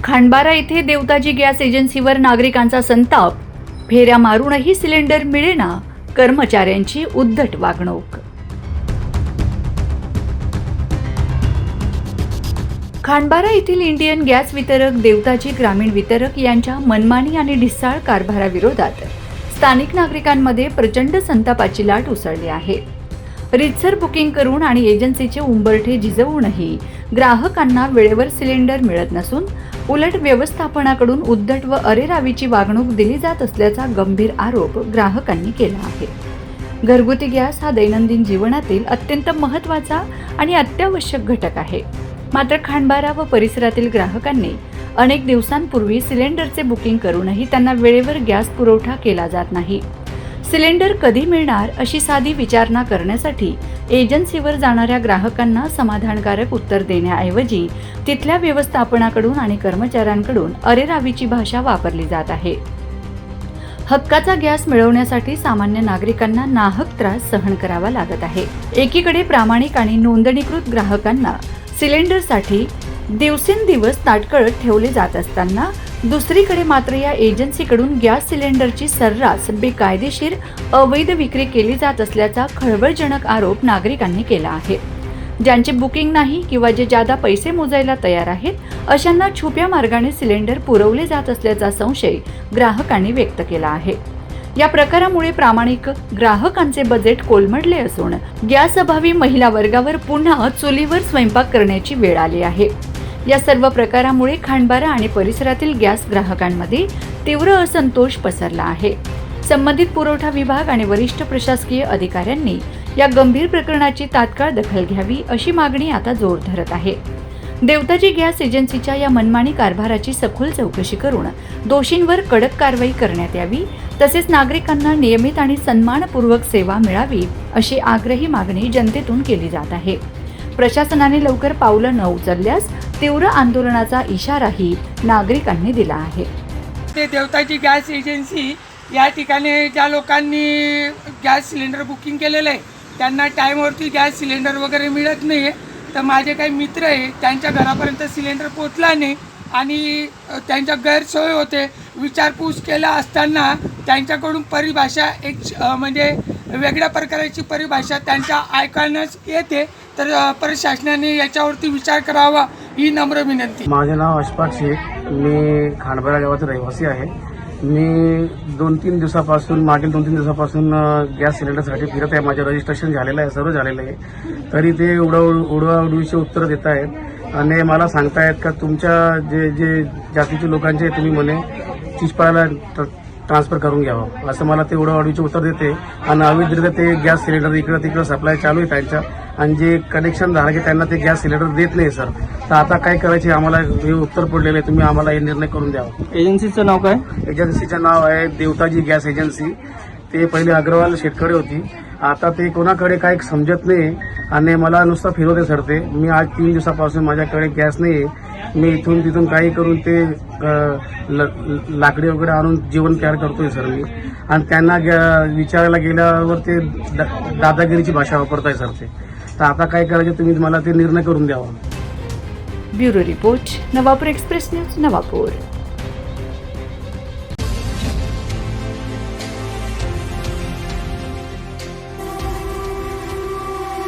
खांडबारा येथे देवताजी गॅस एजन्सीवर नागरिकांचा संताप. फेऱ्या मारूनही सिलेंडर मिळेना, कर्मचाऱ्यांची उद्धट वागणूक. खांडबारा येथील इंडियन गॅस वितरक देवताजी ग्रामीण वितरक यांच्या मनमानी आणि ढिसाळ कारभाराविरोधात स्थानिक नागरिकांमध्ये प्रचंड संतापाची लाट उसळली आहे. रीतसर बुकिंग करून आणि एजन्सीचे उंबरठे झिजवूनही ग्राहकांना वेळेवर सिलेंडर मिळत नसून उलट व्यवस्थापनाकडून उद्धट व अरेरावीची वागणूक दिली जात असल्याचा गंभीर आरोप ग्राहकांनी केला आहे. घरगुती गॅस हा दैनंदिन जीवनातील अत्यंत महत्त्वाचा आणि अत्यावश्यक घटक आहे. मात्र खांडबारा व परिसरातील ग्राहकांनी अनेक दिवसांपूर्वी सिलेंडरचे बुकिंग करूनही त्यांना वेळेवर गॅस पुरवठा केला जात नाही. सिलेंडर कधी मिळणार अशी साधी विचारणा करण्यासाठी एजन्सीवर जाणाऱ्या ग्राहकांना समाधानकारक उत्तर देण्याऐवजी तिथल्या व्यवस्थापनाकडून आणि कर्मचाऱ्यांकडून अरेरावीची भाषा वापरली जात आहे. हक्काचा गॅस मिळवण्यासाठी सामान्य नागरिकांना नाहक त्रास सहन करावा लागत आहे. एकीकडे प्रामाणिक आणि नोंदणीकृत ग्राहकांना सिलेंडरसाठी दिवसेंदिवस ताटकळत ठेवले जात असताना दुसरीकडे मात्र या एजन्सीकडून गॅस सिलेंडरची सर्रास बेकायदेशीर अवैध विक्री केली जात असल्याचा खळबळजनक आरोप नागरिकांनी केला आहे. ज्यांचे बुकिंग नाही किंवा जे जादा पैसे मोजायला तयार आहेत अशांना छुप्या मार्गाने सिलेंडर पुरवले जात असल्याचा संशय ग्राहकांनी व्यक्त केला आहे. या प्रकारामुळे प्रामाणिक ग्राहकांचे बजेट कोलमडले असून गॅस अभावी महिला वर्गावर पुन्हा चुलीवर स्वयंपाक करण्याची वेळ आली आहे. या सर्व प्रकारामुळे खांडबारा आणि परिसरातील गॅस ग्राहकांमध्ये तीव्र असंतोष पसरला आहे. संबंधित पुरवठा विभाग आणि वरिष्ठ प्रशासकीय अधिकाऱ्यांनी या गंभीर प्रकरणाची तात्काळ दखल घ्यावी अशी मागणी आता जोर धरत आहे. देवताजी गॅस एजन्सीच्या या मनमानी कारभाराची सखोल चौकशी करून दोषींवर कडक कारवाई करण्यात यावी, तसेच नागरिकांना नियमित आणि सन्मानपूर्वक सेवा मिळावी अशी आग्रही मागणी जनतेतून केली जात आहे. प्रशासनाने लवकर पावलं न उचलल्यास तीव्र आंदोलनाचा इशाराही नागरिकांनी दिला आहे. ते देवताजी गॅस एजन्सी या ठिकाणी ज्या लोकांनी गॅस सिलेंडर बुकिंग केलेलं आहे त्यांना टाईमवरती गॅस सिलेंडर वगैरे मिळत नाही आहे. तर माझे काही मित्र आहे त्यांच्या घरापर्यंत सिलेंडर पोचला नाही आणि त्यांच्या गैरसोय होते. विचारपूस केला असताना त्यांच्याकडून परिभाषा म्हणजे वेगळ्या प्रकारची परिभाषा त्यांच्या ऐकण्यास येते. तर प्रशासनाने याच्यावरती विचार करावा ही नम्र विनंती. माझे नाव अशफाक शेख, मी खांडबारा गावाचा रहिवासी आहे. मी मागील 2-3 दिवसापासून गॅस सिलेंडरसाठी फिरत आहे. माझं रजिस्ट्रेशन झालेलं आहे, सर्व झालेलं आहे. तरी ते उडवाउडवीचे उत्तर देत आहेत आणि मला सांगतायत का तुमच्या जे जातीचे लोकांचे तुम्ही म्हणे चिचपाळाला ट्रान्सफर करून घ्यावं, असं मला ते उडवाउडवीचे उत्तर देते. आणि अवैधरित्या ते गॅस सिलेंडर इकडं तिकडं सप्लाय चालू आहे त्यांच्या, आणि जे कनेक्शन झालं की त्यांना ते गॅस सिलेंडर देत नाही सर. तर आता काय करायचे, आम्हाला हे उत्तर पडलेलं आहे, तुम्ही आम्हाला हे निर्णय करून द्यावा. एजन्सीचं नाव काय? एजन्सीचं नाव आहे देवताजी गॅस एजन्सी. ते पहिले अग्रवाल शेटकडे होती, आता ते कोणाकडे काय समजत नाही आणि मला नुसतं फिरवते सर. ते मी आज 3 दिवसापासून माझ्याकडे गॅस नाही आहे. मी इथून तिथून काही करून ते लाकडी वगैरे आणून जेवण तयार करतोय सर मी. आणि त्यांना विचारायला गेल्यावर ते दादागिरीची भाषा वापरताय सर ते. तर आता काय करायचं, तुम्ही मला ते निर्णय करून द्यावा. Bureau report, Navapur express news, Navapur.